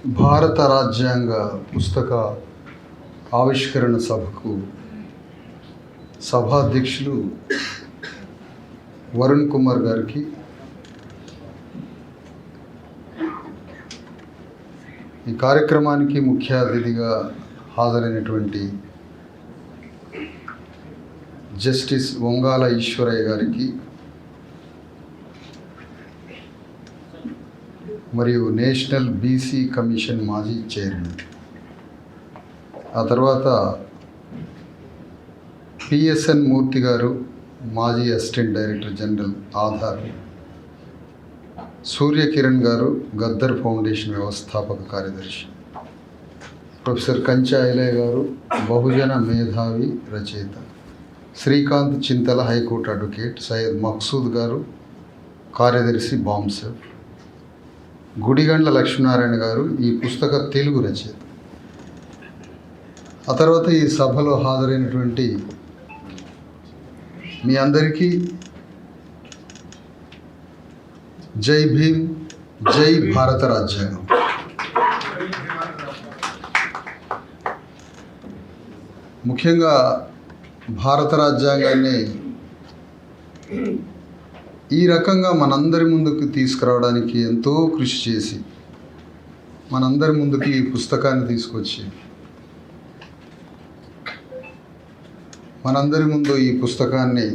భారత రాజ్యాంగ పుస్తక ఆవిష్కరణ సభకు సభాధ్యక్షులు వరుణ్ కుమార్ గారికి, ఈ కార్యక్రమానికి ముఖ్య అతిథిగా హాజరైనటువంటి జస్టిస్ వంగాల ఈశ్వరయ్య గారికి మరియు నేషనల్ బీసీ కమిషన్ మాజీ చైర్మన్, ఆ తర్వాత పిఎస్ఎన్ మూర్తి గారు మాజీ assistant director general Aadhaar, Surya Kiran గారు గద్దర్ ఫౌండేషన్ వ్యవస్థాపక కార్యదర్శి, ప్రొఫెసర్ కంచా ఐలయ్య గారు బహుజన మేధావి రచయిత, శ్రీకాంత్ చింతల హైకోర్టు అడ్వకేట్, సయ్యద్ మక్సూద్ గారు కార్యదర్శి బాంసెఫ్, గుడిగండ్ల లక్ష్మీనారాయణ గారు ఈ పుస్తక తెలుగు రచయిత. ఆ తర్వాత ఈ సభలో హాజరైనటువంటి మీ అందరికీ జై భీమ్, జై భారత రాజ్యాంగం. ముఖ్యంగా భారత రాజ్యాంగాన్ని ఈ రకంగా మనందరి ముందుకు తీసుకురావడానికి ఎంతో కృషి చేసి మనందరి ముందుకు ఈ పుస్తకాన్ని తీసుకొచ్చి మనందరి ముందు ఈ పుస్తకాన్ని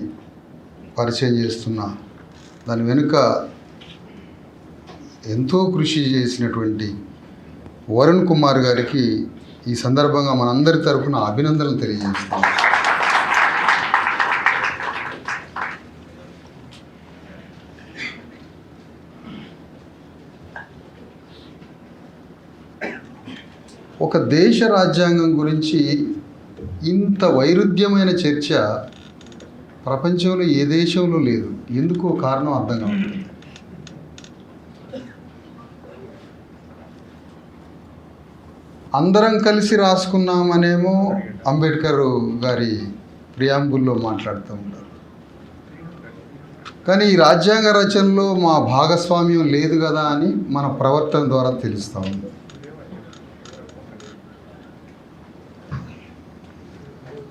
పరిచయం చేస్తున్న దాని వెనుక ఎంతో కృషి చేసినటువంటి వరుణ్ కుమార్ గారికి ఈ సందర్భంగా మనందరి తరఫున అభినందనలు తెలియజేస్తాం. ఒక దేశ రాజ్యాంగం గురించి ఇంత వైరుధ్యమైన చర్చ ప్రపంచంలో ఏ దేశంలో లేదు. ఎందుకో కారణం అర్థం కావట్లేదు. అందరం కలిసి రాసుకున్నామనేమో అంబేద్కర్ గారి ప్రియాంబుల్లో మాట్లాడుతూ ఉంటారు. కానీ ఈ రాజ్యాంగ రచనలో మా భాగస్వామ్యం లేదు కదా అని మన ప్రవర్తన ద్వారా తెలుస్తూ ఉంది.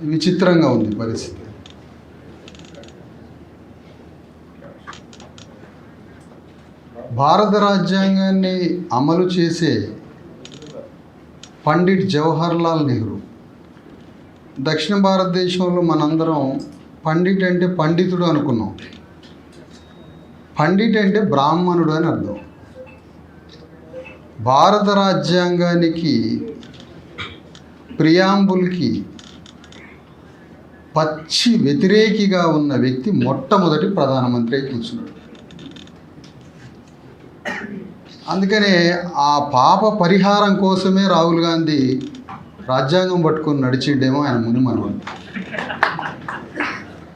విచిత్రంగా ఉంది పరిస్థితి. భారత రాజ్యాంగాన్ని అమలు చేసే పండిట్ జవహర్లాల్ నెహ్రూ, దక్షిణ భారతదేశంలో మనందరం పండిట్ అంటే పండితుడు అనుకున్నాం. పండిట్ అంటే బ్రాహ్మణుడు అని అర్థం. భారత రాజ్యాంగానికి ప్రియాంబుల్కి పచ్చి వ్యతిరేకిగా ఉన్న వ్యక్తి మొట్టమొదటి ప్రధానమంత్రి కూర్చున్నాడు. అందుకనే ఆ పాప పరిహారం కోసమే రాహుల్ గాంధీ రాజ్యాంగం పట్టుకొని నడిచిండేమో ఆయన మునిమనవాడు.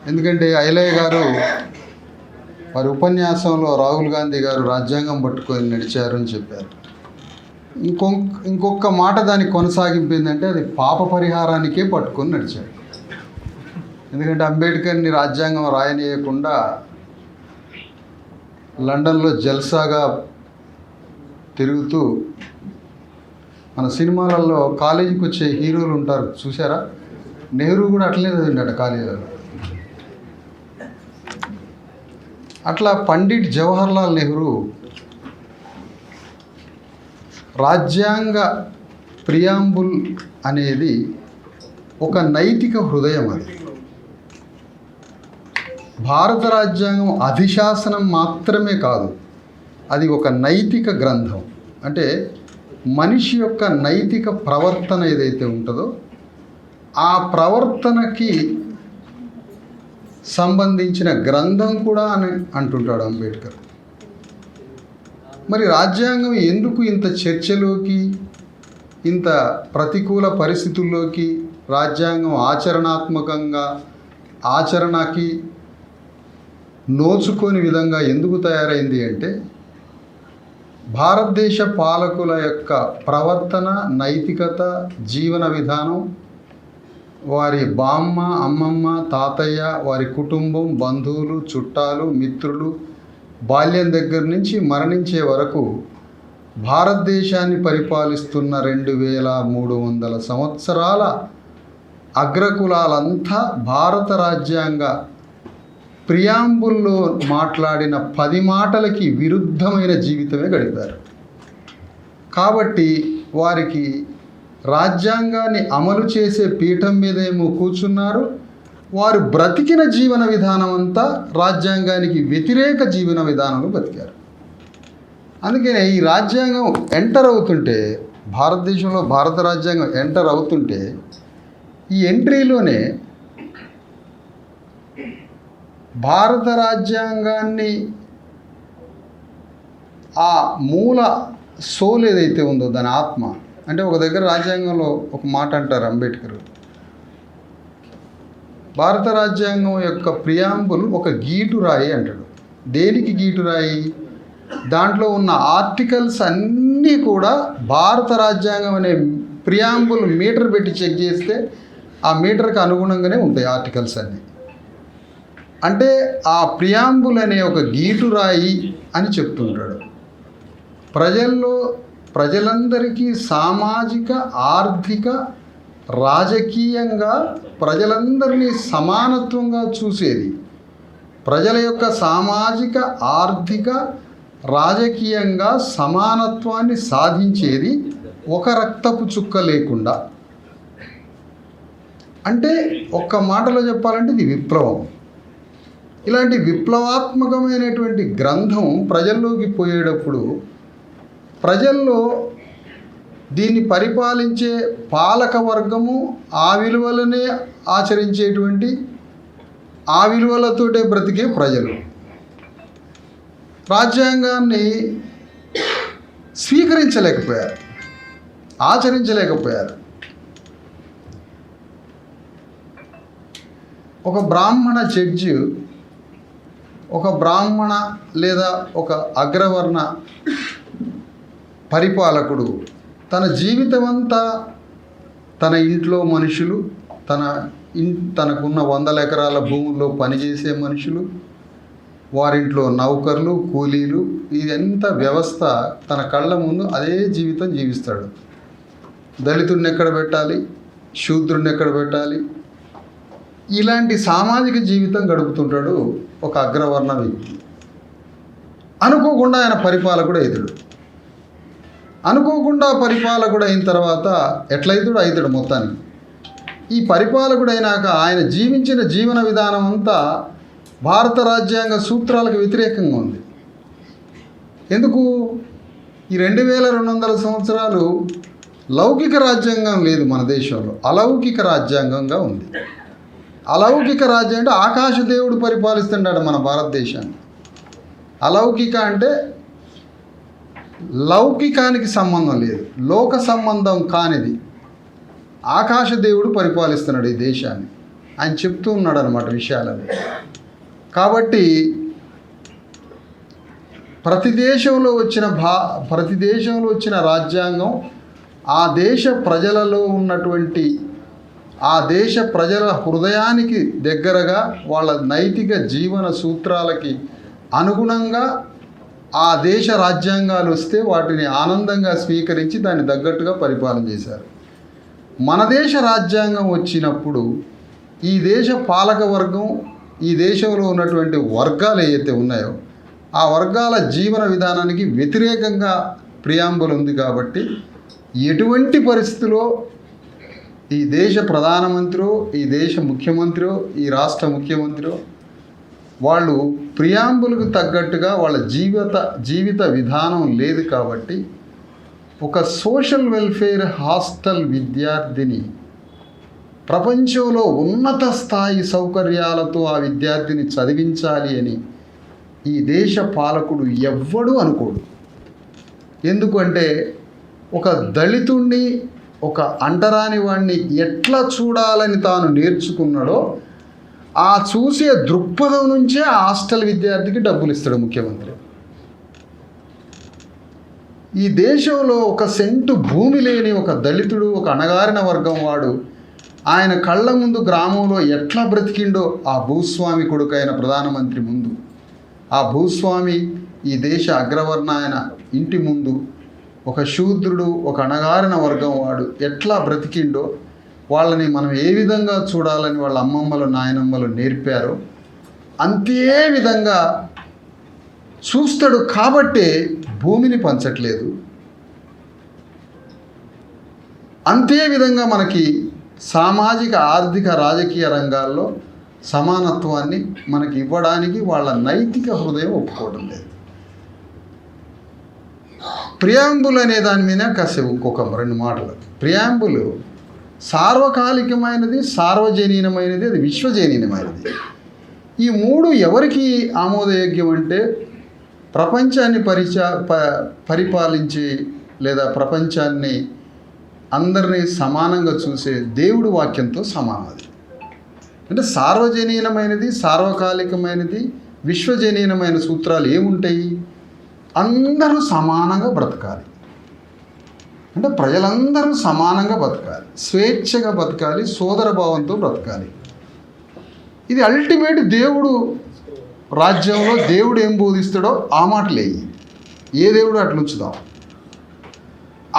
ఎందుకంటే ఐలయ్య గారు వారి ఉపన్యాసంలో రాహుల్ గాంధీ గారు రాజ్యాంగం పట్టుకొని నడిచారు అని చెప్పారు. ఇంకొక మాట దానికి కొనసాగింపు ఏంటంటే అది పాప పరిహారానికే పట్టుకొని నడిచాడు. ఎందుకంటే అంబేద్కర్ని రాజ్యాంగం రాయనీయకుండా లండన్లో జల్సాగా తిరుగుతూ, మన సినిమాలలో కాలేజీకి వచ్చే హీరోలు ఉంటారు చూసారా, నెహ్రూ కూడా అట్లనే చదివిండట కాలేజీలో. అట్లా పండిట్ జవహర్లాల్ నెహ్రూ రాజ్యాంగ ప్రియాంబుల్ అనేది ఒక నైతిక హృదయం. అది భారత రాజ్యాంగం అధిశాసనం మాత్రమే కాదు, అది ఒక నైతిక గ్రంథం. అంటే మనిషి యొక్క నైతిక ప్రవర్తన ఏదైతే ఉంటుందో ఆ ప్రవర్తనకి సంబంధించిన గ్రంథం కూడా అని అంటుంటాడు అంబేద్కర్. మరి రాజ్యాంగం ఎందుకు ఇంత చర్చలోకి, ఇంత ప్రతికూల పరిస్థితుల్లోకి, రాజ్యాంగం ఆచరణాత్మకంగా ఆచరణకి నోచుకోని విధంగా ఎందుకు తయారైంది అంటే భారతదేశ పాలకుల యొక్క ప్రవర్తన, నైతికత, జీవన విధానం, వారి బామ్మ, అమ్మమ్మ, తాతయ్య, వారి కుటుంబం, బంధువులు, చుట్టాలు, మిత్రులు, బాల్యం దగ్గర నుంచి మరణించే వరకు భారతదేశాన్ని పరిపాలిస్తున్న 2300 సంవత్సరాల అగ్రకులాలంతా భారత రాజ్యాంగ ప్రియాంబుల్లో మాట్లాడిన 10 మాటలకి విరుద్ధమైన జీవితమే గడిపారు. కాబట్టి వారికి రాజ్యాంగాన్ని అమలు చేసే పీఠం మీదేమో కూర్చున్నారు, వారు బ్రతికిన జీవన విధానం అంతా రాజ్యాంగానికి వ్యతిరేక జీవన విధానంలో బతికారు. అందుకనే ఈ రాజ్యాంగం ఎంటర్ అవుతుంటే, భారతదేశంలో భారత రాజ్యాంగం ఎంటర్ అవుతుంటే ఈ ఎంట్రీలోనే భారత రాజ్యాంగాన్ని ఆ మూల సోల్ ఏదైతే ఉందో దాని ఆత్మ అంటే, ఒక దగ్గర రాజ్యాంగంలో ఒక మాట అంటారు అంబేద్కర్, భారత రాజ్యాంగం యొక్క ప్రియాంబుల్ ఒక గీటురాయి అంటాడు. దేనికి గీటురాయి? దాంట్లో ఉన్న ఆర్టికల్స్ అన్నీ కూడా భారత రాజ్యాంగం అనే ప్రియాంబుల్ మీటర్ పెట్టి చెక్ చేస్తే ఆ మీటర్కి అనుగుణంగానే ఉంటాయి ఆర్టికల్స్ అన్నీ. అంటే ఆ ప్రియాంబుల్ అనే ఒక గీటురాయి అని చెప్తుంటాడు. ప్రజలందరికీ సామాజిక, ఆర్థిక, రాజకీయంగా ప్రజలందరినీ సమానత్వంగా చూసేది, ప్రజల యొక్క సామాజిక, ఆర్థిక, రాజకీయంగా సమానత్వాన్ని సాధించేది ఒక రక్తపు చుక్క లేకుండా. అంటే ఒక్క మాటలో చెప్పాలంటే ఇది విప్లవం. ఇలాంటి విప్లవాత్మకమైనటువంటి గ్రంథం ప్రజల్లోకి పోయేటప్పుడు ప్రజల్లో దీన్ని పరిపాలించే పాలక వర్గము ఆ విలువలనే ఆచరించేటువంటి, ఆ విలువలతోటే బ్రతికే ప్రజలు రాజ్యాంగాన్ని స్వీకరించలేకపోయారు, ఆచరించలేకపోయారు. ఒక బ్రాహ్మణ జడ్జి, ఒక బ్రాహ్మణ లేదా ఒక అగ్రవర్ణ పరిపాలకుడు తన జీవితం అంతా తన ఇంట్లో మనుషులు, తనకున్న 100 ఎకరాల భూముల్లో పనిచేసే మనుషులు, వారింట్లో నౌకర్లు, కూలీలు, ఇదంతా వ్యవస్థ తన కళ్ళ ముందు అదే జీవితం జీవిస్తాడు. దళితుడిని ఎక్కడ పెట్టాలి, శూద్రుడిని ఎక్కడ పెట్టాలి, ఇలాంటి సామాజిక జీవితం గడుపుతుంటాడు ఒక అగ్రవర్ణ వ్యక్తి. అనుకోకుండా ఆయన పరిపాలకుడు అవుతాడు. అనుకోకుండా పరిపాలకుడు అయిన తర్వాత ఎట్లయితాడు అవుతాడు మొత్తానికి. ఈ పరిపాలకుడు అయినాక ఆయన జీవించిన జీవన విధానం అంతా భారత రాజ్యాంగ సూత్రాలకు వ్యతిరేకంగా ఉంది. ఎందుకు? ఈ 2200 సంవత్సరాలు లౌకిక రాజ్యాంగం లేదు మన దేశంలో, అలౌకిక రాజ్యాంగంగా ఉంది. అలౌకిక రాజ్యం అంటే ఆకాశదేవుడు పరిపాలిస్తున్నాడు మన భారతదేశాన్ని. అలౌకిక అంటే లౌకికానికి సంబంధం లేదు, లోక సంబంధం కానిది ఆకాశదేవుడు పరిపాలిస్తున్నాడు ఈ దేశాన్ని. ఆయన చెప్తూ ఉన్నాడు అన్నమాట విషయాలని. కాబట్టి ప్రతి దేశంలో వచ్చిన రాజ్యాంగం ఆ దేశ ప్రజలలో ఉన్నటువంటి, ఆ దేశ ప్రజల హృదయానికి దగ్గరగా, వాళ్ళ నైతిక జీవన సూత్రాలకి అనుగుణంగా ఆ దేశ రాజ్యాంగాలు వస్తే వాటిని ఆనందంగా స్వీకరించి దాన్ని తగ్గట్టుగా పరిపాలన చేశారు. మన దేశ రాజ్యాంగం వచ్చినప్పుడు ఈ దేశ పాలక వర్గం, ఈ దేశంలో ఉన్నటువంటి వర్గాలు ఏవైతే ఉన్నాయో ఆ వర్గాల జీవన విధానానికి వ్యతిరేకంగా ప్రియాంబుల్ ఉంది. కాబట్టి ఎటువంటి పరిస్థితిలో ఈ దేశ ప్రధానమంత్రి, ఈ దేశ ముఖ్యమంత్రి, ఈ రాష్ట్ర ముఖ్యమంత్రి వాళ్ళు ప్రియాంబుల్కు తగ్గట్టుగా వాళ్ళ జీవిత విధానం లేదు. కాబట్టి ఒక సోషల్ వెల్ఫేర్ హాస్టల్ విద్యార్థిని ప్రపంచంలో ఉన్నత స్థాయి సౌకర్యాలతో ఆ విద్యార్థిని చదివించాలి అని ఈ దేశ పాలకుడు ఎవ్వడూ అనుకోడు. ఎందుకంటే ఒక దళితుణ్ణి, ఒక అంటరాని వాడిని ఎట్లా చూడాలని తాను నేర్చుకున్నాడో ఆ చూసే దృక్పథం నుంచే ఆ హాస్టల్ విద్యార్థికి డబ్బులు ఇస్తాడు ముఖ్యమంత్రి. ఈ దేశంలో ఒక సెంటు భూమి లేని ఒక దళితుడు, ఒక అణగారిన వర్గం వాడు ఆయన కళ్ళ ముందు గ్రామంలో ఎట్లా బ్రతికిండో ఆ భూస్వామి కొడుకైన ప్రధానమంత్రి ముందు, ఆ భూస్వామి ఈ దేశ అగ్రవర్ణ ఆయన ఇంటి ముందు ఒక శూద్రుడు, ఒక అణగారిన వర్గం వాడు ఎట్లా బ్రతికిండో, వాళ్ళని మనం ఏ విధంగా చూడాలని వాళ్ళ అమ్మమ్మలు నాయనమ్మలు నేర్పారో అంతే విధంగా చూస్తాడు. కాబట్టే భూమిని పంచట్లేదు. అంతే విధంగా మనకి సామాజిక, ఆర్థిక, రాజకీయ రంగాల్లో సమానత్వాన్ని మనకి ఇవ్వడానికి వాళ్ళ నైతిక హృదయం ఒప్పుకోవడం లేదు. ప్రియాంబుల్ అనే దాని మీద కాసేపు ఇంకొక 2 మాటలు. ప్రియాంబుల్ సార్వకాలికమైనది, సార్వజనీనమైనది, అది విశ్వజనీనమైనది. ఈ 3 ఎవరికి ఆమోదయోగ్యం అంటే ప్రపంచాన్ని పరిపాలించి లేదా ప్రపంచాన్ని అందరినీ సమానంగా చూసే దేవుడి వాక్యంతో సమానం. అది అంటే సార్వజనీనమైనది, సార్వకాలికమైనది, విశ్వజనీనమైన సూత్రాలు ఏముంటాయి? అందరూ సమానంగా బ్రతకాలి. అంటే ప్రజలందరూ సమానంగా బతకాలి, స్వేచ్ఛగా బతకాలి, సోదర భావంతో బ్రతకాలి. ఇది అల్టిమేట్. దేవుడు రాజ్యంలో దేవుడు ఏం బోధిస్తాడో ఆ మాటలే. ఏ దేవుడు అట్లా ఉంచుదాం.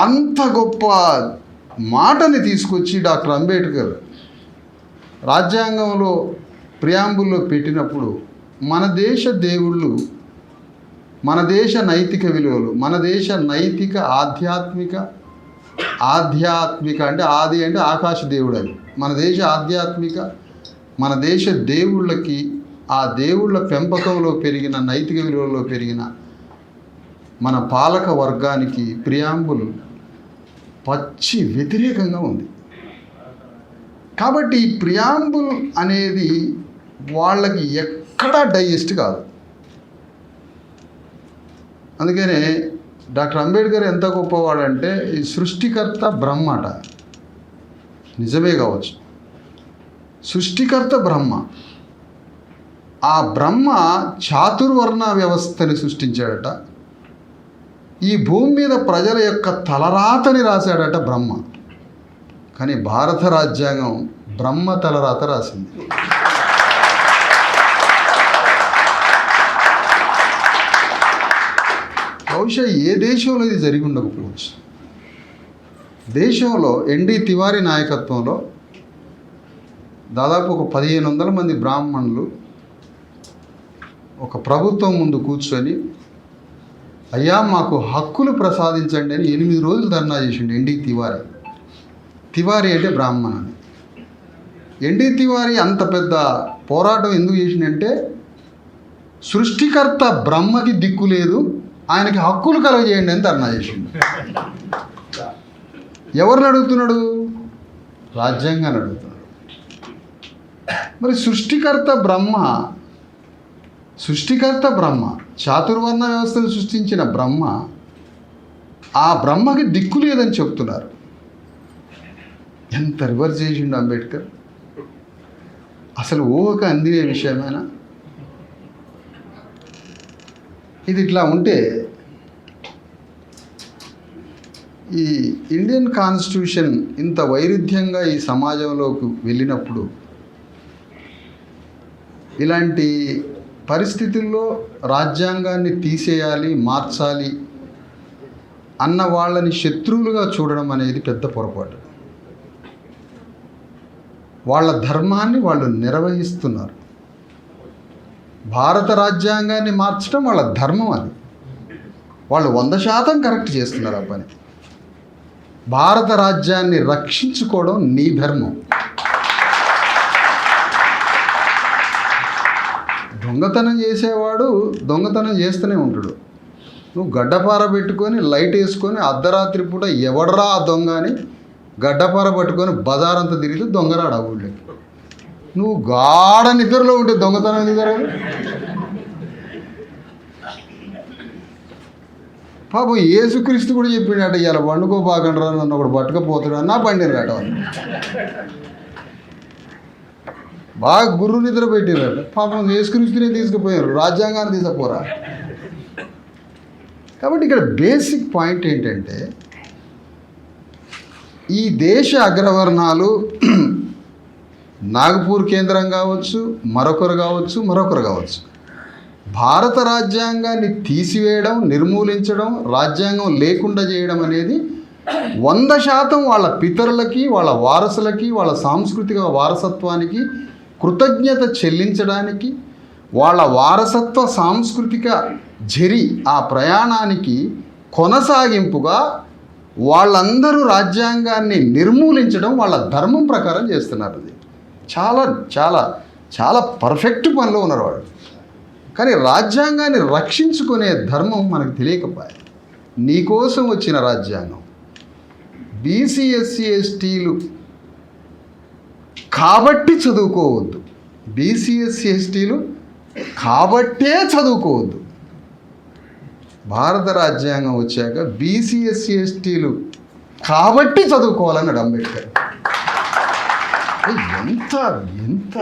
అంత గొప్ప మాటని తీసుకొచ్చి డాక్టర్ అంబేద్కర్ రాజ్యాంగంలో ప్రియాంబుల్లో పెట్టినప్పుడు మన దేశ దేవుళ్ళు, మన దేశ నైతిక విలువలు, మన దేశ నైతిక ఆధ్యాత్మిక అంటే ఆది అంటే ఆకాశ దేవుడు అని, మన దేశ ఆధ్యాత్మిక, మన దేశ దేవుళ్ళకి, ఆ దేవుళ్ళ పెంపకంలో పెరిగిన నైతిక విలువల్లో పెరిగిన మన పాలక వర్గానికి ప్రియాంబుల్ పచ్చి వ్యతిరేకంగా ఉంది. కాబట్టి ఈ ప్రియాంబుల్ అనేది వాళ్ళకి ఎక్కడా డైజెస్ట్ కాదు. అందుకనే డాక్టర్ అంబేద్కర్ ఎంత గొప్పవాడంటే ఈ సృష్టికర్త బ్రహ్మట. నిజమే కావచ్చు, సృష్టికర్త బ్రహ్మ. ఆ బ్రహ్మ చాతుర్వర్ణ వ్యవస్థని సృష్టించాడట. ఈ భూమి మీద ప్రజల యొక్క తలరాతని రాశాడట బ్రహ్మ. కానీ భారత రాజ్యాంగం బ్రహ్మ తలరాత రాసింది. బహుశా ఏ దేశంలో ఇది జరిగి ఉండకపోవచ్చు. దేశంలో ఎన్డి తివారీ నాయకత్వంలో దాదాపు ఒక 1500 మంది బ్రాహ్మణులు ఒక ప్రభుత్వం ముందు కూర్చొని, అయ్యా మాకు హక్కులు ప్రసాదించండి అని 8 రోజులు ధర్నా చేసిండు ఎన్డి తివారీ. తివారీ అంటే బ్రాహ్మణ అని. ఎన్డి తివారీ అంత పెద్ద పోరాటం ఎందుకు చేసిండంటే సృష్టికర్త బ్రహ్మకి దిక్కు లేదు, ఆయనకి హక్కులు కలగజేయండి అని ధర్నా చేసిండు. ఎవరిని అడుగుతున్నాడు? రాజ్యాంగాన్ని అడుగుతున్నాడు. మరి సృష్టికర్త బ్రహ్మ చాతుర్వర్ణ వ్యవస్థను సృష్టించిన బ్రహ్మ, ఆ బ్రహ్మకి దిక్కు లేదని చెప్తున్నారు. ఎంత రివర్స్ చేసిండు అంబేద్కర్. అసలు ఊహకు అందినే విషయమేనా ఇది? ఇట్లా ఉంటే ఈ ఇండియన్ కాన్స్టిట్యూషన్ ఇంత వైరుధ్యంగా ఈ సమాజంలోకి వెళ్ళినప్పుడు, ఇలాంటి పరిస్థితుల్లో రాజ్యాంగాన్ని తీసేయాలి, మార్చాలి అన్న వాళ్ళని శత్రువులుగా చూడడం అనేది పెద్ద పొరపాటు. వాళ్ళ ధర్మాన్ని వాళ్ళు నిర్వహిస్తున్నారు. భారత రాజ్యాంగాన్ని మార్చడం వాళ్ళ ధర్మం. అది వాళ్ళు 100% కరెక్ట్ చేస్తున్నారు ఆ పని. భారత రాజ్యాన్ని రక్షించుకోవడం నీ ధర్మం. దొంగతనం చేసేవాడు దొంగతనం చేస్తూనే ఉంటాడు. నువ్వు గడ్డపార పెట్టుకొని లైట్ వేసుకొని అర్ధరాత్రి పూట ఎవడరా ఆ దొంగ అని గడ్డపార పట్టుకొని బజారంతా తిరిగితే దొంగరాడు ఆ ఊళ్ళకి. నువ్వు గాఢ నిద్రలో ఉంటే దొంగతనం ఎందుకు జరగదు? పాపం యేసుక్రీస్తు కూడా చెప్పాడట, ఇలా వండుకోబాకండ్రా నన్ను ఒకడు పట్టుకపోతాడు అన్న పండినరట. వాళ్ళు బాగా గుర్రు నిద్ర పెట్టిరట. పాపం యేసుక్రీస్తునే తీసుకుపోయారు, రాజ్యాంగాన్ని తీసుకుపోరా. కాబట్టి ఇక్కడ బేసిక్ పాయింట్ ఏంటంటే, ఈ దేశ అగ్రవర్ణాలు నాగపూర్ కేంద్రం కావచ్చు, మరొకరు కావచ్చు, భారత రాజ్యాంగాన్ని తీసివేయడం, నిర్మూలించడం, రాజ్యాంగం లేకుండా చేయడం అనేది 100% వాళ్ళ పితరులకి, వాళ్ళ వారసులకి, వాళ్ళ సాంస్కృతిక వారసత్వానికి కృతజ్ఞత చెల్లించడానికి, వాళ్ళ వారసత్వ సాంస్కృతిక ఆ ప్రయాణానికి కొనసాగింపుగా వాళ్ళందరూ రాజ్యాంగాన్ని నిర్మూలించడం వాళ్ళ ధర్మం ప్రకారం చేస్తున్నారు. అది చాలా చాలా చాలా పర్ఫెక్ట్ పనిలో ఉన్నారు వాళ్ళు. కానీ రాజ్యాంగాన్ని రక్షించుకునే ధర్మం మనకు తెలియకపోయా. నీకోసం వచ్చిన రాజ్యాంగం బీసీ ఎస్సీ ఎస్టీలు కాబట్టి చదువుకోవద్దు, బీసీ ఎస్సీ ఎస్టీలు కాబట్టే చదువుకోవద్దు. భారత రాజ్యాంగం వచ్చాక బీసీ ఎస్సీ ఎస్టీలు కాబట్టి చదువుకోవాలన్నాడు అంబేద్కర్. ఎంత ఎంత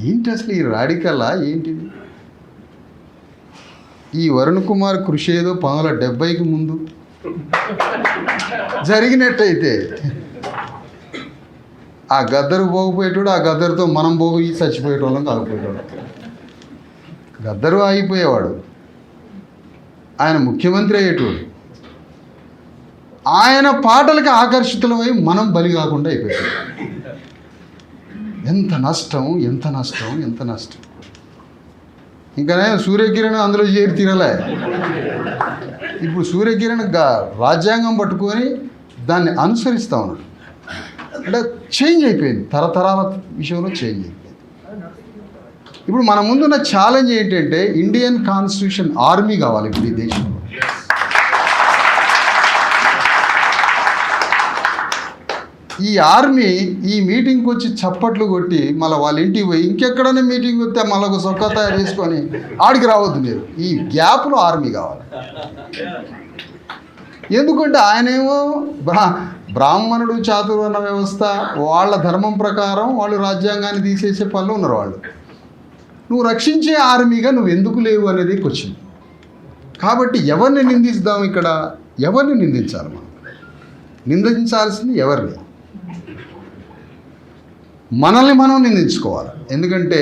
ఏంటి అసలు ఈ రాడికల్లా ఏంటిది? ఈ వరుణ్ కుమార్ కృషి ఏదో 1970కి ముందు జరిగినట్టయితే ఆ గద్దరు పోకపోయేటోడు, ఆ గద్దరుతో మనం పోయి చచ్చిపోయేటోళ్ళం కాకపోయేటోళ్ళం. గద్దరు ఆగిపోయేవాడు, ఆయన ముఖ్యమంత్రి అయ్యేటోడు. ఆయన పాటలకి ఆకర్షితులమై మనం బలి కాకుండా అయిపోయాడు. ఎంత నష్టం, ఎంత నష్టం, ఎంత నష్టం. ఇంకా సూర్యకిరణ్ అందులో చేరి తినలే. ఇప్పుడు సూర్యకిరణ్ రాజ్యాంగం పట్టుకొని దాన్ని అనుసరిస్తూ ఉన్నాడు. అంటే చేంజ్ అయిపోయింది, తరతరాల విషయంలో చేంజ్ అయిపోయింది. ఇప్పుడు మన ముందున్న ఛాలెంజ్ ఏంటంటే ఇండియన్ కాన్స్టిట్యూషన్ ఆర్మీ కావాలి ఇప్పుడు ఈ దేశంలో. ఈ ఆర్మీ ఈ మీటింగ్కి వచ్చి చప్పట్లు కొట్టి మళ్ళీ వాళ్ళ ఇంటికి పోయి ఇంకెక్కడైనా మీటింగ్ వస్తే మళ్ళీ ఒక సొక్క తయారు చేసుకొని ఆడికి రావద్దు మీరు. ఈ గ్యాప్లో ఆర్మీ కావాలి. ఎందుకంటే ఆయనేమో బ్రాహ్మణుడు, చాతుర్వర్ణ వ్యవస్థ, వాళ్ళ ధర్మం ప్రకారం వాళ్ళు రాజ్యాంగాన్ని తీసేసే పనులు ఉన్నారు వాళ్ళు. నువ్వు రక్షించే ఆర్మీగా నువ్వు ఎందుకు లేవు అనేది క్వశ్చన్. కాబట్టి ఎవరిని నిందిస్తాం ఇక్కడ? ఎవరిని నిందించాలి? మనం నిందించాల్సింది ఎవరిని? మనల్ని మనం నిందించుకోవాలి. ఎందుకంటే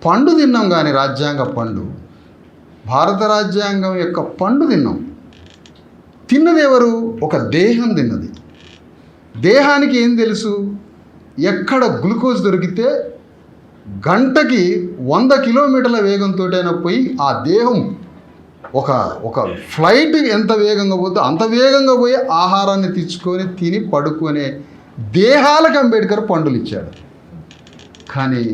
పండు తిన్నాం, కానీ రాజ్యాంగ పండు, భారత రాజ్యాంగం యొక్క పండు తిన్నాం. తిన్నది ఎవరు? ఒక దేహం తిన్నది. దేహానికి ఏం తెలుసు? ఎక్కడ గ్లూకోజ్ దొరికితే గంటకి 100 కిలోమీటర్ల వేగంతో అయినా పోయి ఆ దేహం ఒక ఫ్లైట్ ఎంత వేగంగా పోతే అంత వేగంగా పోయి ఆహారాన్ని తెచ్చుకొని తిని పడుకునే దేహాలకు అంబేద్కర్ పండులు ఇచ్చాడు. కానీ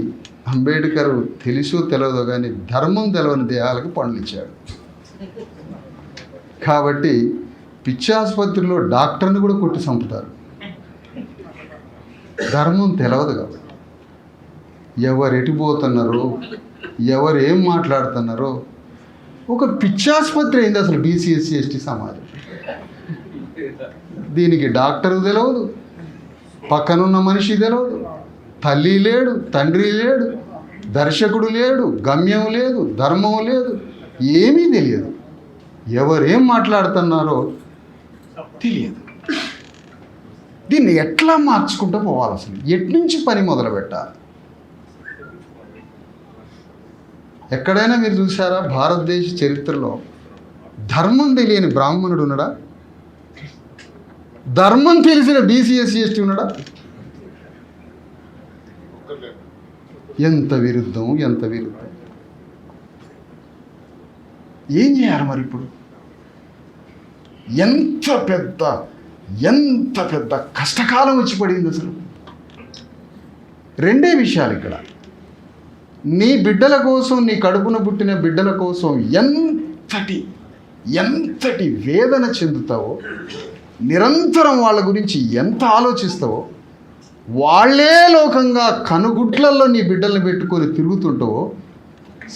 అంబేద్కర్ తెలుసో తెలియదో కానీ ధర్మం తెలవని దేహాలకు పండులు ఇచ్చాడు. కాబట్టి పిచ్చాసుపత్రిలో డాక్టర్ని కూడా కొట్టి చంపుతారు. ధర్మం తెలవదు కాబట్టి. ఎవరు ఎటుపోతున్నారో, ఎవరు ఏం మాట్లాడుతున్నారో. ఒక పిచ్చాసుపత్రి అయింది అసలు బీసీ ఎస్సీ ఎస్టీ సమాజం. దీనికి డాక్టర్ తెలియదు, పక్కనున్న మనిషి తెలియదు, తల్లి లేడు, తండ్రి లేడు, దర్శకుడు లేడు, గమ్యం లేదు, ధర్మం లేదు, ఏమీ తెలియదు. ఎవరేం మాట్లాడుతున్నారో తెలియదు. దీన్ని ఎట్లా మార్చుకుంటూ పోవాలి? అసలు ఎట్నుంచి పని మొదలు పెట్టాలి? ఎక్కడైనా మీరు చూసారా భారతదేశ చరిత్రలో ధర్మం తెలియని బ్రాహ్మణుడు ఉన్నాడా? ధర్మం తెలిసిన బీసీ ఎస్సీ ఎస్టీ ఉన్నాడా? ఎంత విరుద్ధం, ఎంత విరుద్ధం. ఏం చేయాలి మరి ఇప్పుడు? ఎంత పెద్ద కష్టకాలం వచ్చి పడింది అసలు. రెండే విషయాలు ఇక్కడ. నీ బిడ్డల కోసం, నీ కడుపున పుట్టిన బిడ్డల కోసం ఎంతటి వేదన చెందుతావో, నిరంతరం వాళ్ళ గురించి ఎంత ఆలోచిస్తావో, వాళ్ళే లోకంగా కనుగుడ్లల్లో నీ బిడ్డల్ని పెట్టుకొని తిరుగుతుంటావో,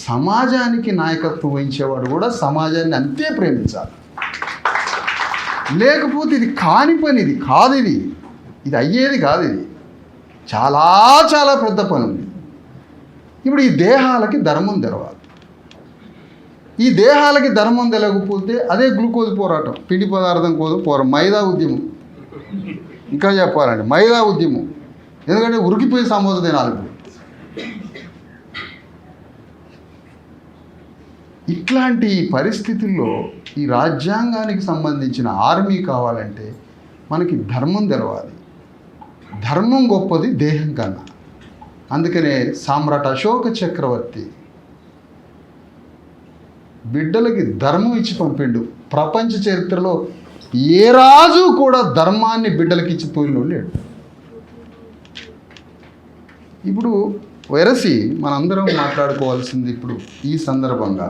సమాజానికి నాయకత్వం వహించేవాడు కూడా సమాజాన్ని అంతే ప్రేమించాలి. లేకపోతే ఇది కాని పని, ఇది కాదు, ఇది అయ్యేది కాదు. ఇది చాలా చాలా పెద్ద పని ఉంది. ఇప్పుడు ఈ దేహాలకి ధర్మం తెలవాలి. ఈ దేహాలకి ధర్మం తెలవకపోతే అదే గ్లూకోజ్ పోరాటం, పిండి పదార్థం కోసం మైదా ఉద్యమం. ఇంకా చెప్పాలండి, మైదా ఉద్యమం. ఎందుకంటే ఉరికిపోయి సమోసా తినాలి. ఇట్లాంటి పరిస్థితుల్లో ఈ రాజ్యాంగానికి సంబంధించిన ఆర్మీ కావాలంటే మనకి ధర్మం తెలవాలి. ధర్మం గొప్పది దేహం కన్నా. అందుకనే సామ్రాట్ అశోక చక్రవర్తి బిడ్డలకి ధర్మం ఇచ్చి పంపిండు. ప్రపంచ చరిత్రలో ఏ రాజు కూడా ధర్మాన్ని బిడ్డలకి ఇచ్చి తోలినోడు లేడు. ఇప్పుడు వెరసి మనందరం మాట్లాడుకోవాల్సింది ఇప్పుడు ఈ సందర్భంగా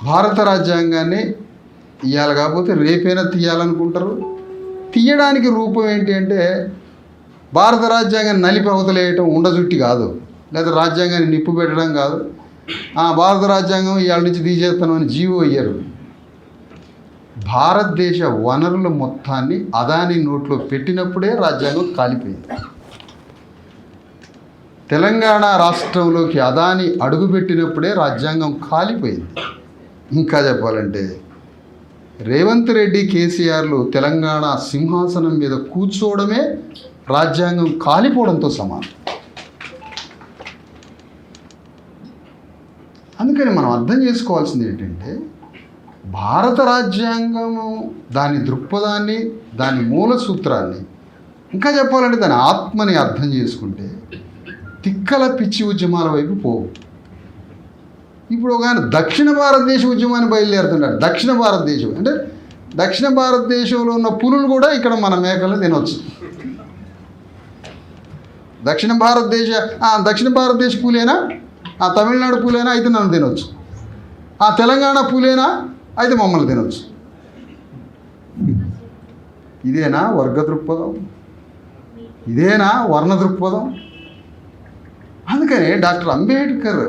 భారత రాజ్యాంగాన్ని ఇవ్వాలి, కాకపోతే రేపైనా తీయాలనుకుంటారు. తీయడానికి రూపం ఏంటి అంటే భారత రాజ్యాంగాన్ని నలిపి అవతలేయటం ఉండజుట్టి కాదు, లేదా రాజ్యాంగాన్ని నిప్పు పెట్టడం కాదు. భారత రాజ్యాంగం ఇవాళ నుంచి తీసేస్తామని జీవో అయ్యారు. భారతదేశ వనరుల మొత్తాన్ని అదాని నోట్లో పెట్టినప్పుడే రాజ్యాంగం కాలిపోయింది. తెలంగాణ రాష్ట్రంలోకి అదాని అడుగుపెట్టినప్పుడే రాజ్యాంగం కాలిపోయింది. ఇంకా చెప్పాలంటే రేవంత్ రెడ్డి, కేసీఆర్లు తెలంగాణ సింహాసనం మీద కూర్చోవడమే రాజ్యాంగం కాలిపోవడంతో సమానం. అందుకని మనం అర్థం చేసుకోవాల్సింది ఏంటంటే భారత రాజ్యాంగము దాని దృక్పథాన్ని, దాని మూల సూత్రాన్ని, ఇంకా చెప్పాలంటే దాని ఆత్మని అర్థం చేసుకుంటే తిక్కల పిచ్చి ఉద్యమాల వైపు పోవు. ఇప్పుడు ఒక ఆయన దక్షిణ భారతదేశ ఉద్యమాన్ని బయలుదేరుతున్నాడు. దక్షిణ భారతదేశం అంటే దక్షిణ భారతదేశంలో ఉన్న పులులు కూడా ఇక్కడ మన మేకలు తినవచ్చు. దక్షిణ భారతదేశ పూలేనా, తమిళనాడు పూలేనా అయితే నన్ను తినవచ్చు, తెలంగాణ పూలేనా అయితే మమ్మల్ని తినవచ్చు. ఇదేనా వర్గ దృక్పథం? ఇదేనా వర్ణ దృక్పథం? అందుకని డాక్టర్ అంబేద్కర్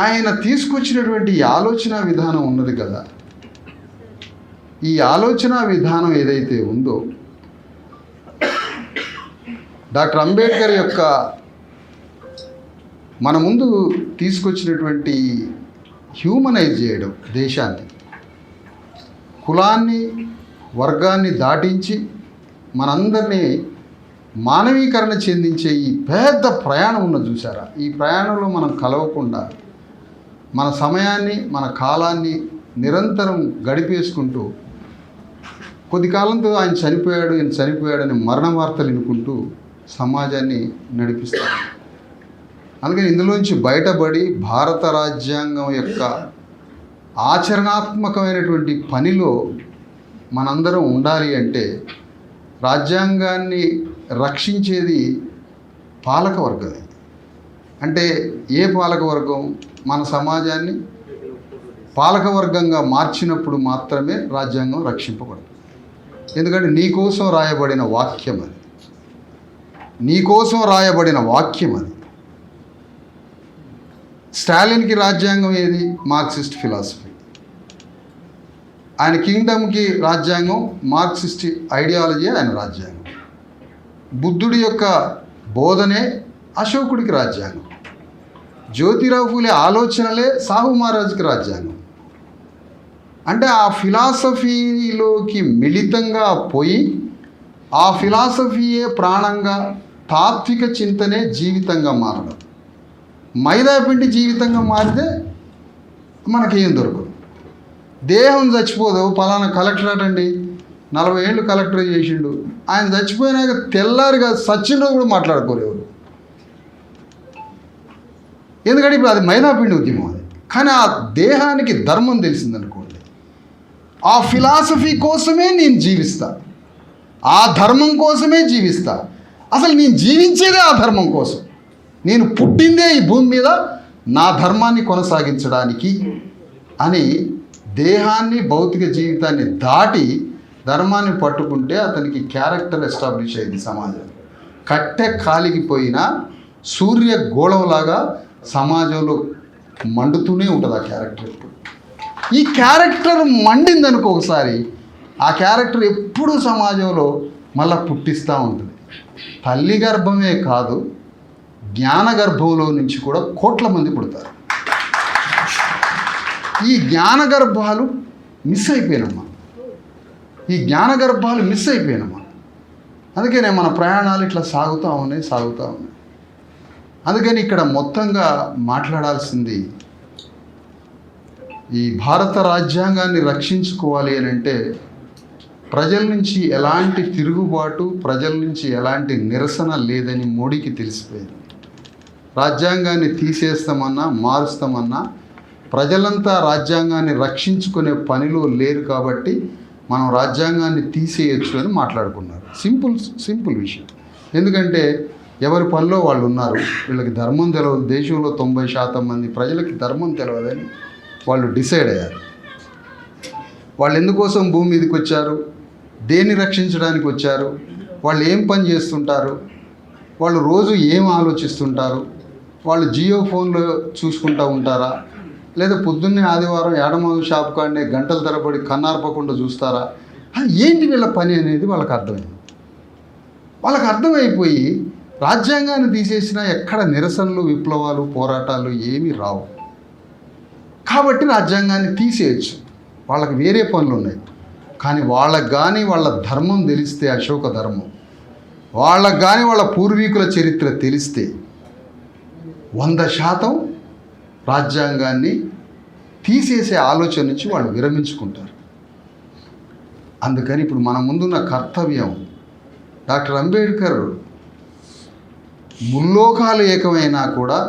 ఆయన తీసుకొచ్చినటువంటి ఈ ఆలోచన విధానం ఉన్నది కదా, ఈ ఆలోచన విధానం ఏదైతే ఉందో డాక్టర్ అంబేద్కర్ యొక్క మన ముందు తీసుకొచ్చినటువంటి హ్యూమనైజ్ చేయడం, దేశాన్ని, కులాన్ని, వర్గాన్ని దాటించి మనందరినీ మానవీకరణ చెందించే ఈ పెద్ద ప్రయాణం ఉన్నది చూసారా. ఈ ప్రయాణంలో మనం కలవకుండా మన సమయాన్ని, మన కాలాన్ని నిరంతరం గడిపేసుకుంటూ కొద్ది కాలంతో ఆయన చనిపోయాడని మరణ వార్తలు వినుకుంటూ సమాజాన్ని నడిపిస్తారు. అందుకని ఇందులోంచి బయటపడి భారత రాజ్యాంగం యొక్క ఆచరణాత్మకమైనటువంటి పనిలో మనందరం ఉండాలి అంటే రాజ్యాంగాన్ని రక్షించేది పాలకవర్గమే. అంటే ఏ పాలకవర్గం? మన సమాజాన్ని పాలకవర్గంగా మార్చినప్పుడు మాత్రమే రాజ్యాంగం రక్షింపబడుతుంది. ఎందుకంటే నీకోసం రాయబడిన వాక్యం అది, నీకోసం రాయబడిన వాక్యం అది. స్టాలిన్కి రాజ్యాంగం ఏది? Marxist philosophy. ఆయన కింగ్డమ్కి రాజ్యాంగం మార్క్సిస్ట్ ఐడియాలజీ ఆయన రాజ్యాంగం. బుద్ధుడి యొక్క బోధనే అశోకుడికి రాజ్యాంగం. జ్యోతిరావు ఫూలే ఆలోచనలే సాహు మహారాజ్కి రాజ్యాంగం. అంటే ఆ ఫిలాసఫీలోకి మిళితంగా పోయి ఆ ఫిలాసఫీయే ప్రాణంగా, తాత్విక చింతనే జీవితంగా మారడం. మైదాపిండి జీవితంగా మారితే మనకేం దొరకదు. దేహం చచ్చిపోదు. పలానా కలెక్టర్ అటండి 40 ఏళ్ళు కలెక్టర్ చేసిండు, ఆయన చచ్చిపోయినాక తెల్లారిగా సచ్చినో కూడా మాట్లాడుకోలేరు. ఎందుకంటే ఇప్పుడు అది మైదాపిండి ఉద్యమం అది. కానీ ఆ దేహానికి ధర్మం తెలిసిందనుకోండి, ఆ ఫిలాసఫీ కోసమే నేను జీవిస్తా, ఆ ధర్మం కోసమే జీవిస్తా. అసలు నేను జీవించేదే ఆ ధర్మం కోసం. నేను పుట్టిందే ఈ భూమి మీద నా ధర్మాన్ని కొనసాగించడానికి అని దేహాన్ని, భౌతిక జీవితాన్ని దాటి ధర్మాన్ని పట్టుకుంటే అతనికి క్యారెక్టర్ ఎస్టాబ్లిష్ అయింది సమాజం. కట్టె కాలిగిపోయినా సూర్య గోళంలాగా సమాజంలో మండుతూనే ఉంటుంది ఆ క్యారెక్టర్. ఈ క్యారెక్టర్ మండిందనుకో ఒకసారి, ఆ క్యారెక్టర్ ఎప్పుడూ సమాజంలో మళ్ళా పుట్టిస్తూ ఉంటుంది. తల్లి గర్భమే కాదు, జ్ఞాన గర్భంలో నుంచి కూడా కోట్ల మంది పుడతారు. ఈ జ్ఞాన గర్భాలు మిస్ అయిపోయినమ్మా, ఈ జ్ఞాన గర్భాలు మిస్ అయిపోయినమ్మా. అందుకనే మన ప్రయాణాలు ఇట్లా సాగుతూ ఉన్నాయి. అందుకని ఇక్కడ మొత్తంగా మాట్లాడాల్సింది ఈ భారత రాజ్యాంగాన్ని రక్షించుకోవాలి అని అంటే ప్రజల నుంచి ఎలాంటి తిరుగుబాటు, ప్రజల నుంచి ఎలాంటి నిరసన లేదని మోడీకి తెలిసిపోయింది. రాజ్యాంగాన్ని తీసేస్తామన్నా మారుస్తామన్నా ప్రజలంతా రాజ్యాంగాన్ని రక్షించుకునే పనిలో లేరు కాబట్టి మనం రాజ్యాంగాన్ని తీసేయచ్చు అని మాట్లాడుకున్నారు. సింపుల్ విషయం. ఎందుకంటే ఎవరి పనిలో వాళ్ళు ఉన్నారు. వీళ్ళకి ధర్మం తెలియదు. దేశంలో 90% మంది ప్రజలకి ధర్మం తెలియదని వాళ్ళు డిసైడ్ అయ్యారు. వాళ్ళు ఎందుకోసం భూమి మీదకి వచ్చారు, దేన్ని రక్షించడానికి వచ్చారు, వాళ్ళు ఏం పని చేస్తుంటారు, వాళ్ళు రోజు ఏం ఆలోచిస్తుంటారు, వాళ్ళు జియో ఫోన్లో చూసుకుంటూ ఉంటారా, లేదా పొద్దున్నే ఆదివారం ఏడమాదు షాప్ కాడనే గంటల తరబడి కన్నార్పకుండా చూస్తారా, ఏంటి వీళ్ళ పని అనేది వాళ్ళకి అర్థమైంది. వాళ్ళకి అర్థమైపోయి రాజ్యాంగాన్ని తీసేసినా ఎక్కడ నిరసనలు, విప్లవాలు, పోరాటాలు ఏమీ రావు. కాబట్టి రాజ్యాంగాన్ని తీసేయచ్చు. వాళ్ళకి వేరే పనులు ఉన్నాయి. కానీ వాళ్ళకు కానీ వాళ్ళ ధర్మం తెలిస్తే, అశోక ధర్మం, వాళ్ళకు కానీ వాళ్ళ పూర్వీకుల చరిత్ర తెలిస్తే 100% రాజ్యాంగాన్ని తీసేసే ఆలోచన నుంచి వాళ్ళు విరమించుకుంటారు. అందుకని ఇప్పుడు మన ముందున్న కర్తవ్యం, డాక్టర్ అంబేద్కర్ ముల్లోకాలు ఏకమైనా కూడా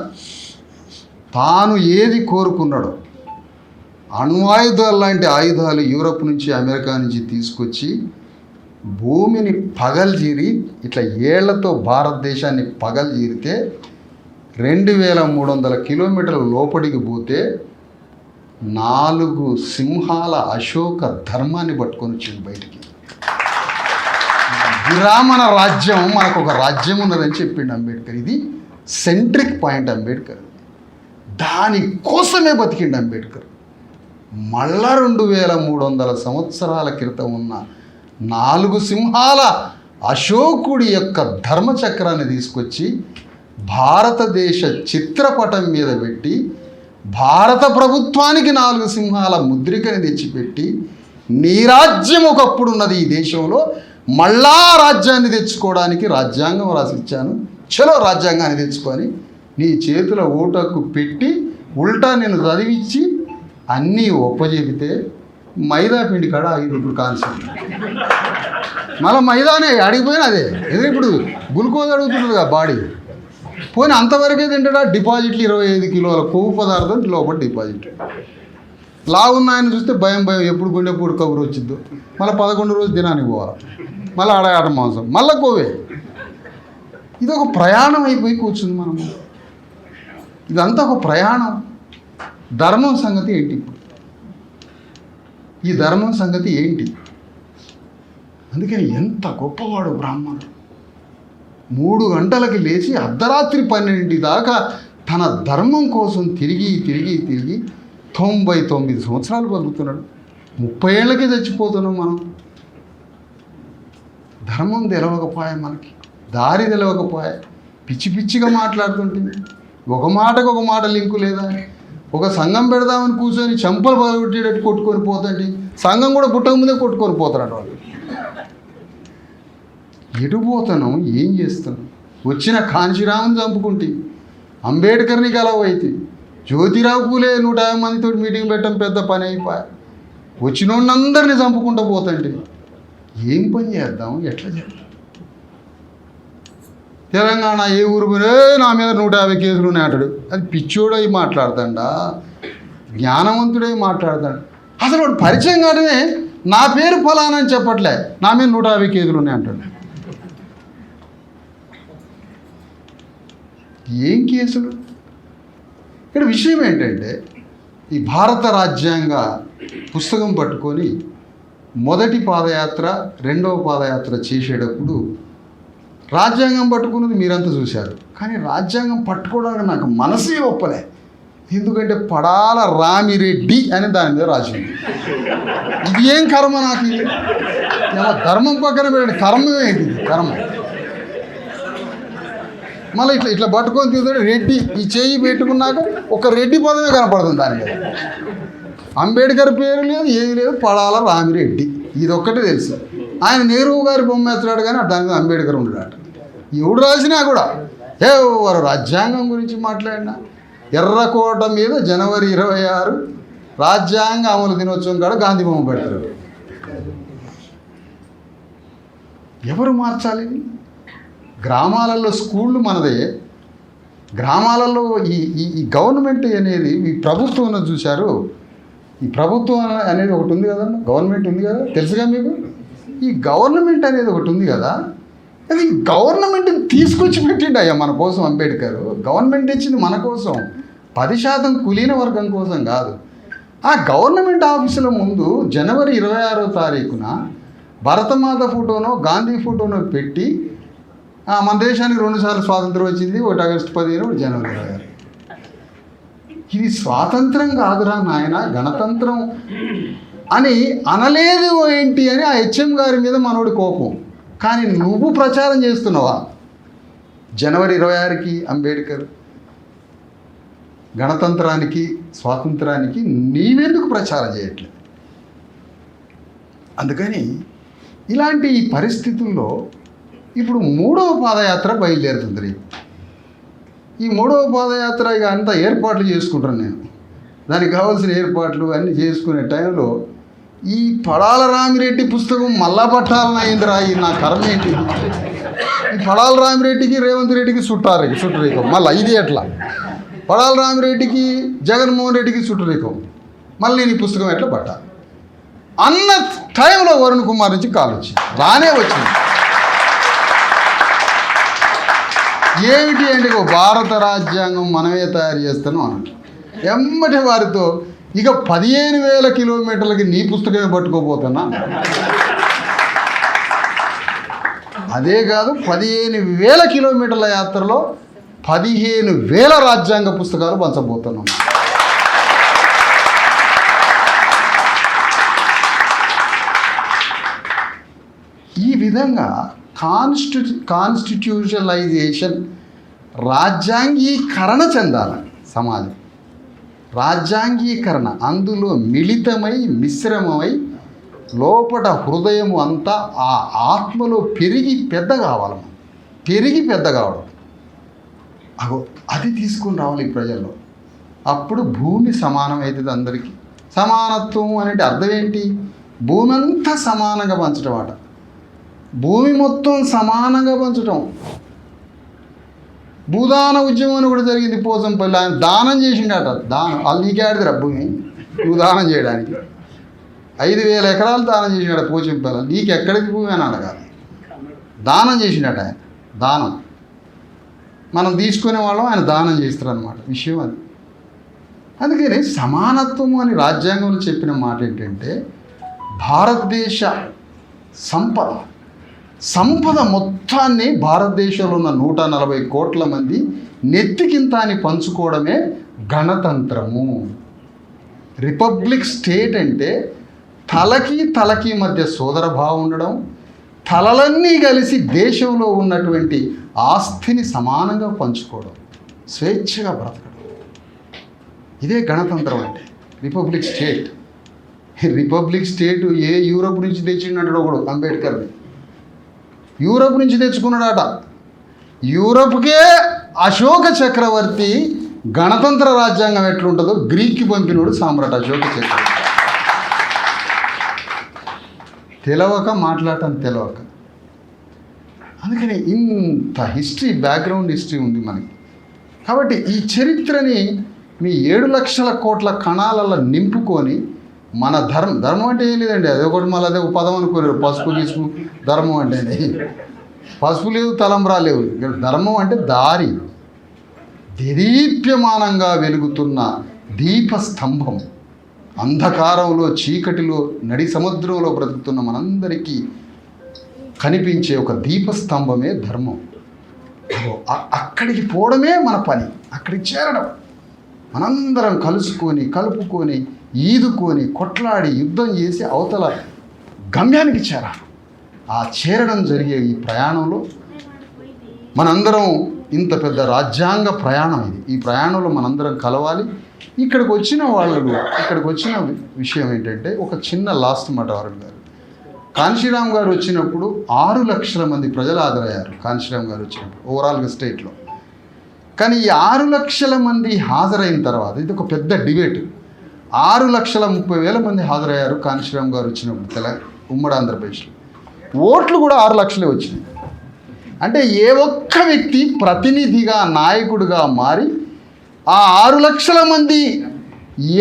తాను ఏది కోరుకున్నాడో, అణ్వాయుధాలు లాంటి ఆయుధాలు యూరప్ నుంచి, అమెరికా నుంచి తీసుకొచ్చి భూమిని పగల్జీరి ఇట్లా ఏళ్లతో భారతదేశాన్ని పగల్జీరితే 2300 కిలోమీటర్ల లోపలికి పోతే 4 సింహాల అశోక ధర్మాన్ని పట్టుకొని వచ్చింది బయటికి. విరామణ రాజ్యం, మనకు ఒక రాజ్యం ఉన్నదని చెప్పిండు అంబేద్కర్. ఇది సెంట్రిక్ పాయింట్ అంబేద్కర్. దానికోసమే బతికిండు అంబేద్కర్. మళ్ళా 2300 సంవత్సరాల క్రితం ఉన్న 4 సింహాల అశోకుడి యొక్క ధర్మచక్రాన్ని తీసుకొచ్చి భారతదేశ చిత్రపటం మీద పెట్టి, భారత ప్రభుత్వానికి 4 సింహాల ముద్రికని తెచ్చిపెట్టి, నీ రాజ్యం ఒకప్పుడు ఉన్నది ఈ దేశంలో, మళ్ళా రాజ్యాన్ని తెచ్చుకోవడానికి రాజ్యాంగం రాసిచ్చాను, చలో రాజ్యాంగాన్ని తెచ్చుకొని నీ చేతుల ఓటకు పెట్టి ఉల్టా నేను చదివిచ్చి అన్నీ ఒప్పజెపితే మైదా పిండి కాడ 5 రూపాయలు కాన్సెప్ట్. మళ్ళీ మైదానే అడిగిపోయినా అదే. ఎందుకంటే ఇప్పుడు గ్లూకోజ్ అడుగుతుంది కదా బాడీ. పోనీ అంతవరకే తింటాడా? డిపాజిట్లు 25 కిలోల కొవ్వు పదార్థం లోపల డిపాజిట్. లావున్న ఆయన చూస్తే భయం ఎప్పుడు గుండెపూడి కబురు వచ్చిందో. మళ్ళీ 11 రోజు దినానికి పోవాలి, మళ్ళీ ఆట మాంసం, మళ్ళీ కొవ్వే. ఇది ఒక ప్రయాణం అయిపోయి కూర్చుంది మనము. ఇదంతా ఒక ప్రయాణం. ధర్మం సంగతి ఏంటి? ఈ ధర్మం సంగతి ఏంటి? అందుకని ఎంత గొప్పవాడు బ్రాహ్మణుడు. 3 గంటలకి లేచి అర్ధరాత్రి 12 దాకా తన ధర్మం కోసం తిరిగి 99 సంవత్సరాలు బతుకుతున్నాడు. 30 ఏళ్ళకే చచ్చిపోతున్నాం మనం. ధర్మం తెలవకపోయా, మనకి దారి తెలవకపోయా, పిచ్చిగా మాట్లాడుతుంటుంది. ఒక మాటకు ఒక మాట లింకు లేదా? ఒక సంఘం పెడదామని కూర్చొని చెంపలు పగలగొట్టేటట్టు కొట్టుకొని పోతండి. సంఘం కూడా పుట్టక ముందే కొట్టుకొని పోతారట వాళ్ళు. ఎటు పోతున్నాం? ఏం చేస్తున్నాం? వచ్చిన కాంచీరావుని చంపుకుంటే, అంబేద్కర్ని కలవైతే, జ్యోతిరావు పూలే 150 మందితో మీటింగ్ పెట్టడం పెద్ద పని అయిపోయా. వచ్చినోళ్ళందరినీ చంపుకుంటూ పోతండి. ఏం పని చేద్దాం? ఎట్లా చేద్దాం? తెలంగాణ ఏ ఊరు పోయినా నా మీద 150 కేసులు ఉన్నాయి అంటాడు. అది పిచ్చోడై మాట్లాడతాడా? జ్ఞానవంతుడై మాట్లాడతాడు. అసలు వాడు పరిచయం కాడనే నా పేరు ఫలానా అని చెప్పట్లే, నా మీద 150 కేసులు ఉన్నాయి అంటాడు. ఏం కేసులు? ఇక్కడ విషయం ఏంటంటే, ఈ భారత రాజ్యాంగ పుస్తకం పట్టుకొని మొదటి పాదయాత్ర, రెండవ పాదయాత్ర చేసేటప్పుడు రాజ్యాంగం పట్టుకున్నది మీరంతా చూశారు. కానీ రాజ్యాంగం పట్టుకోవడానికి నాకు మనసే ఒప్పలే. ఎందుకంటే పడాల రామిరెడ్డి అని దాని మీద రాసింది. ఇది ఏం కర్మ నాకు? ఇది ధర్మం పక్కన పెట్టండి, కర్మ ఏంటి? కర్మ. మళ్ళీ ఇట్లా పట్టుకొని తీసుకుంటే రెడ్డి, ఈ చేయి పెట్టుకున్నాక ఒక రెడ్డి పదమే కనపడుతుంది దాని మీద. అంబేద్కర్ పేరు లేదు, ఏది లేదు, పడాల రామిరెడ్డి. ఇది ఒక్కటే తెలుసు. ఆయన నెహ్రూ గారి బొమ్మ ఎత్తాడు, కానీ దాని మీద అంబేద్కర్ ఉండడాట. ఎవడు రాసినా కూడా ఎవరు రాజ్యాంగం గురించి మాట్లాడినా ఎర్రకోట మీద జనవరి 26 రాజ్యాంగ అమలు దినోత్సవం కాడ గాంధీ బొమ్మ పెడతారు. ఎవరు మార్చాలి? గ్రామాలలో స్కూళ్ళు మనదే. గ్రామాలలో ఈ గవర్నమెంట్ అనేది, ఈ ప్రభుత్వం ఉన్నది చూశారు. ఈ ప్రభుత్వం అనేది ఒకటి ఉంది కదన్న, గవర్నమెంట్ ఉంది కదా, తెలుసుగా మీకు. ఈ గవర్నమెంట్ అనేది ఒకటి ఉంది కదా, అది గవర్నమెంట్ని తీసుకొచ్చి పెట్టిండు అయ్యా మన కోసం అంబేద్కర్. గవర్నమెంట్ ఇచ్చింది మన కోసం, 10% కులీన వర్గం కోసం కాదు. ఆ గవర్నమెంట్ ఆఫీసుల ముందు జనవరి 26వ తారీఖున భరతమాత ఫోటోనో గాంధీ ఫోటోనో పెట్టి మన దేశానికి 2 సార్లు స్వాతంత్రం వచ్చింది, 1 ఆగస్టు 15, 1 జనవరి 26. ఇది స్వాతంత్రం కాదురా నాయన, గణతంత్రం అని అనలేదు ఏంటి అని ఆ హెచ్ఎం గారి మీద మనోడి కోపం. కానీ నువ్వు ప్రచారం చేస్తున్నావా? జనవరి 26కి అంబేద్కర్, గణతంత్రానికి, స్వాతంత్రానికి నీవెందుకు ప్రచారం చేయట్లేదు? అందుకని ఇలాంటి పరిస్థితుల్లో ఇప్పుడు 3వ పాదయాత్ర బయలుదేరుతుంది రేపు. ఈ 3వ పాదయాత్ర ఇక అంతా ఏర్పాట్లు చేసుకుంటాను నేను. దానికి కావాల్సిన ఏర్పాట్లు అన్నీ చేసుకునే టైంలో ఈ పడాల రామిరెడ్డి పుస్తకం మళ్ళా పట్టాలని అయిందిరా. ఈ నా కర్మ ఏంటి? ఈ పడాల రామిరెడ్డికి రేవంత్ రెడ్డికి చుట్టరేకం మళ్ళీ ఇది ఎట్లా? పడాల రామిరెడ్డికి జగన్మోహన్ రెడ్డికి చుట్టరేకం, మళ్ళీ నేను ఈ పుస్తకం ఎట్లా పట్టాలి అన్న టైంలో వరుణ్ కుమార్ నుంచి కాల్ వచ్చింది. రానే వచ్చింది. ఏమిటి అంటే భారత రాజ్యాంగం మనమే తయారు చేస్తాను అన్నాడు. ఎమ్మటి వారితో ఇక 15,000 కిలోమీటర్లకి నీ పుస్తకమే పట్టుకోపోతున్నా. అదే కాదు, 15,000 కిలోమీటర్ల యాత్రలో 15,000 రాజ్యాంగ పుస్తకాలు పంచబోతున్నాం. ఈ విధంగా కాన్స్టిట్యూషనలైజేషన్, రాజ్యాంగీకరణ చెందాలి సమాజం. రాజ్యాంగీకరణ అందులో మిళితమై మిశ్రమమై లోపల హృదయము అంతా ఆ ఆత్మలో పెరిగి పెద్ద కావాలి. పెరిగి పెద్ద కావడం అది తీసుకుని రావాలి ఈ ప్రజల్లో. అప్పుడు భూమి సమానం అవుతుంది అందరికీ. సమానత్వం అనేది అర్థం ఏంటి? భూమి అంతా సమానంగా పంచడం అట. భూమి మొత్తం సమానంగా పంచడం. భూదాన ఉద్యమం అని కూడా జరిగింది పోచంపల్లి. ఆయన దానం చేసిండట. దానం వాళ్ళు నీకేడిదిరా భూమి నువ్వు దానం చేయడానికి? 5,000 ఎకరాలు దానం చేసినాడు పోచంపల్లి. నీకు ఎక్కడికి భూమి అని అడగాలి. దానం చేసిండట ఆయన. దానం మనం తీసుకునే వాళ్ళం, ఆయన దానం చేస్తారనమాట విషయం అది. అందుకని సమానత్వం అని రాజ్యాంగంలో చెప్పిన మాట ఏంటంటే, భారతదేశ సంపద మొత్తాన్ని భారతదేశంలో ఉన్న 140 కోట్ల మంది నెత్తికింత అని పంచుకోవడమే గణతంత్రము. రిపబ్లిక్ స్టేట్ అంటే తలకి మధ్య సోదరభావం ఉండడం, తలలన్నీ కలిసి దేశంలో ఉన్నటువంటి ఆస్తిని సమానంగా పంచుకోవడం, స్వేచ్ఛగా బ్రతకడం. ఇదే గణతంత్రం అంటే republic state. Republic state Europe నుంచి తెచ్చిండడు ఒకడు అంబేద్కర్ని. యూరోప్ నుంచి తెచ్చుకున్నాడట. యూరోప్కే అశోక చక్రవర్తి గణతంత్ర రాజ్యాంగం ఎట్లుంటుందో గ్రీక్కి పంపినోడు సామ్రాట్ అశోక చక్రవర్తి. మాట్లాడటం తెలవక. అందుకని ఇంత బ్యాక్గ్రౌండ్ హిస్టరీ ఉంది మనకి. కాబట్టి ఈ చరిత్రని మీ 7 లక్షల కోట్ల కణాలలో నింపుకొని మన ధర్మం అంటే ఏం లేదండి. అదే ఒకటి మళ్ళీ అదే పదం అనుకోలేరు. పసుపు గీసుకు ధర్మం అంటే పసుపు లేదు, తలంబ్రా లేవు. ధర్మం అంటే దారి, దేదీప్యమానంగా వెలుగుతున్న దీపస్తంభం. అంధకారంలో, చీకటిలో, నడి సముద్రంలో బ్రతుకుతున్న మనందరికీ కనిపించే ఒక దీపస్తంభమే ధర్మం. అక్కడికి పోవడమే మన పని. అక్కడికి చేరడం, మనందరం కలుపుకొని ఈదుకొని కొట్లాడి యుద్ధం చేసి అవతల గమ్యానికి చేరాలి. ఆ చేరడం జరిగే ఈ ప్రయాణంలో మనందరం, ఇంత పెద్ద రాజ్యాంగ ప్రయాణం ఇది. ఈ ప్రయాణంలో మనందరం కలవాలి. ఇక్కడికి వచ్చిన విషయం ఏంటంటే, ఒక చిన్న లాస్ట్ మాట వరుణ్ గారు, కాన్షీరామ్ గారు వచ్చినప్పుడు 6 లక్షల మంది ప్రజలు హాజరయ్యారు. కాన్షీరామ్ గారు వచ్చినప్పుడు ఓవరాల్గా స్టేట్లో కానీ ఈ 6 లక్షల మంది హాజరైన తర్వాత ఇది ఒక పెద్ద డిబేట్. 6,30,000 మంది హాజరయ్యారు కాంశీరామ్ గారు వచ్చినప్పుడు ఉమ్మడి ఆంధ్రప్రదేశ్లో. ఓట్లు కూడా 6 లక్షలే వచ్చినాయి. అంటే ఏ ఒక్క వ్యక్తి ప్రతినిధిగా నాయకుడిగా మారి ఆ 6 లక్షల మంది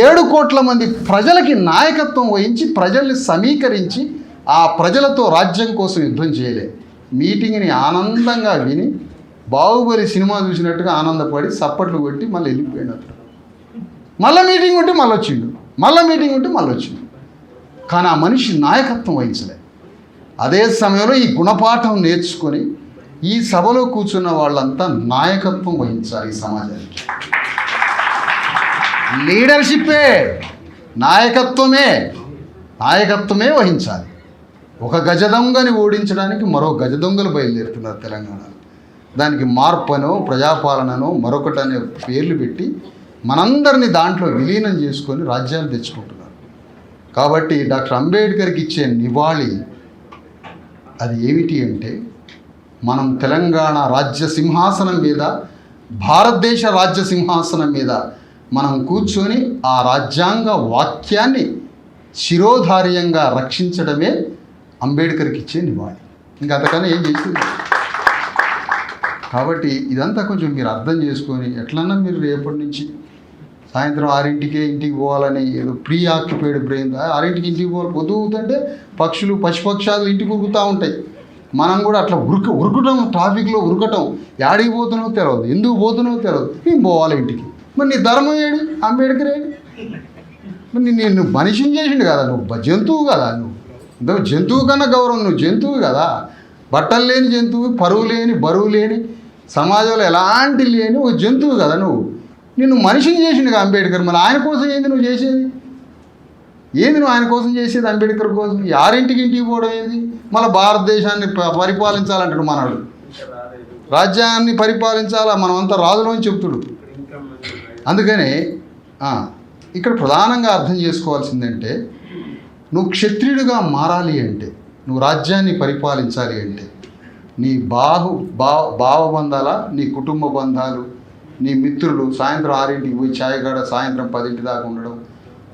7 కోట్ల మంది ప్రజలకి నాయకత్వం వహించి ప్రజల్ని సమీకరించి ఆ ప్రజలతో రాజ్యం కోసం యుద్ధం చేయలే. మీటింగ్ని ఆనందంగా విని బాహుబలి సినిమా చూసినట్టుగా ఆనందపడి సప్పట్లు కొట్టి మళ్ళీ వెళ్ళిపోయినట్టు. మళ్ళీ మీటింగ్ ఉంటే మళ్ళీ వచ్చిండు, మళ్ళీ మీటింగ్ ఉంటే మళ్ళీ వచ్చిండు. కానీ ఆ మనిషి నాయకత్వం వహించలే. అదే సమయంలో ఈ గుణపాఠం నేర్చుకొని ఈ సభలో కూర్చున్న వాళ్ళంతా నాయకత్వం వహించాలి. ఈ సమాజానికి లీడర్షిప్పే, నాయకత్వమే వహించాలి. ఒక గజ దొంగని ఓడించడానికి మరో గజ దొంగలు బయలుదేరుతున్నారు తెలంగాణలో. దానికి మార్పనో ప్రజాపాలననో మరొకటనే పేర్లు పెట్టి మనందరినీ దాంట్లో విలీనం చేసుకొని రాజ్యాలు తెచ్చుకుంటున్నారు. కాబట్టి డాక్టర్ అంబేద్కర్కి ఇచ్చే నివాళి అది ఏమిటి అంటే, మనం తెలంగాణ రాజ్య సింహాసనం మీద, భారతదేశ రాజ్య సింహాసనం మీద మనం కూర్చొని ఆ రాజ్యాంగ వాక్యాన్ని శిరోధార్యంగా రక్షించడమే అంబేద్కర్కి ఇచ్చే నివాళి. ఇంకా అంతకన్నా ఏం చేసింది. కాబట్టి ఇదంతా కొంచెం మీరు అర్థం చేసుకొని ఎట్లన్నా మీరు రేపటి నుంచి సాయంత్రం 6ంటికే ఇంటికి పోవాలని ఏదో ప్రీ ఆక్యుపైడ్ బ్రెయిన్ 6ంటికి ఇంటికి పోవాలి. పొద్దుగుతుంటే పక్షులు పశుపక్షాలు ఇంటికి ఉరుకుతూ ఉంటాయి. మనం కూడా అట్లా ఉరుకటం, ట్రాఫిక్లో ఉరకటం, యాడికి పోతున్నావో తెలియదు, ఎందుకు పోతున్నావో తెలియదు, మేము పోవాలి ఇంటికి. మరి నీ ధర్మం ఏడి, అంబేద్కర్ ఏడి? మరి నేను మనిషిని చేసిండు కదా, నువ్వు జంతువు కదా, నువ్వు జంతువు కన్నా గౌరవం, నువ్వు జంతువు కదా, బట్టలు లేని జంతువు, పరువు లేని బరువు లేని సమాజంలో ఎలాంటి లేని ఒక జంతువు కదా నువ్వు. నిన్ను మనిషిని చేసిండు కదా అంబేద్కర్. మరి ఆయన కోసం ఏంది నువ్వు చేసేది? నువ్వు ఆయన కోసం చేసేది? అంబేద్కర్ కోసం 6ంటికి ఇంటికి పోవడం ఏంది? మళ్ళీ భారతదేశాన్ని పరిపాలించాలంటాడు మనడు. రాజ్యాన్ని పరిపాలించాలా, మనమంతా రాజులని చెప్తుడు. అందుకనే ఇక్కడ ప్రధానంగా అర్థం చేసుకోవాల్సిందంటే, నువ్వు క్షత్రియుడిగా మారాలి అంటే, నువ్వు రాజ్యాన్ని పరిపాలించాలి అంటే, నీ భావబంధాల, నీ కుటుంబ బంధాలు, నీ మిత్రులు సాయంత్రం 6ంటికి పోయి ఛాయగాడ సాయంత్రం 10ంటి దాకా ఉండడం,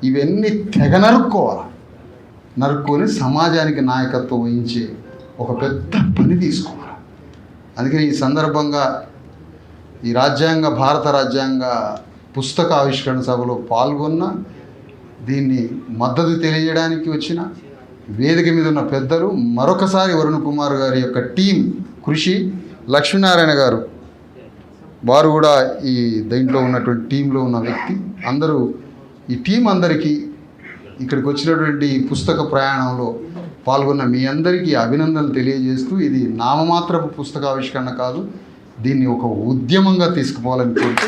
ఇవన్నీ తెగ నరుక్కొని సమాజానికి నాయకత్వం వహించే ఒక పెద్ద పని తీసుకోవాలి. అందుకని ఈ సందర్భంగా ఈ భారత రాజ్యాంగ పుస్తక ఆవిష్కరణ సభలో పాల్గొన్న, దీన్ని మద్దతు తెలియజేయడానికి వచ్చిన వేదిక మీద ఉన్న పెద్దలు, మరొకసారి వరుణ్ కుమార్ గారి యొక్క టీం కృషి, లక్ష్మీనారాయణ గారు వారు కూడా ఈ దీంట్లో ఉన్నటువంటి టీంలో ఉన్న వ్యక్తి, అందరూ ఈ టీం అందరికీ ఇక్కడికి వచ్చినటువంటి పుస్తక ప్రయాణంలో పాల్గొన్న మీ అందరికీ అభినందనలు తెలియజేస్తూ, ఇది నామమాత్రపు పుస్తక ఆవిష్కరణ కాదు, దీన్ని ఒక ఉద్యమంగా తీసుకుపోవాలని కోరుతూ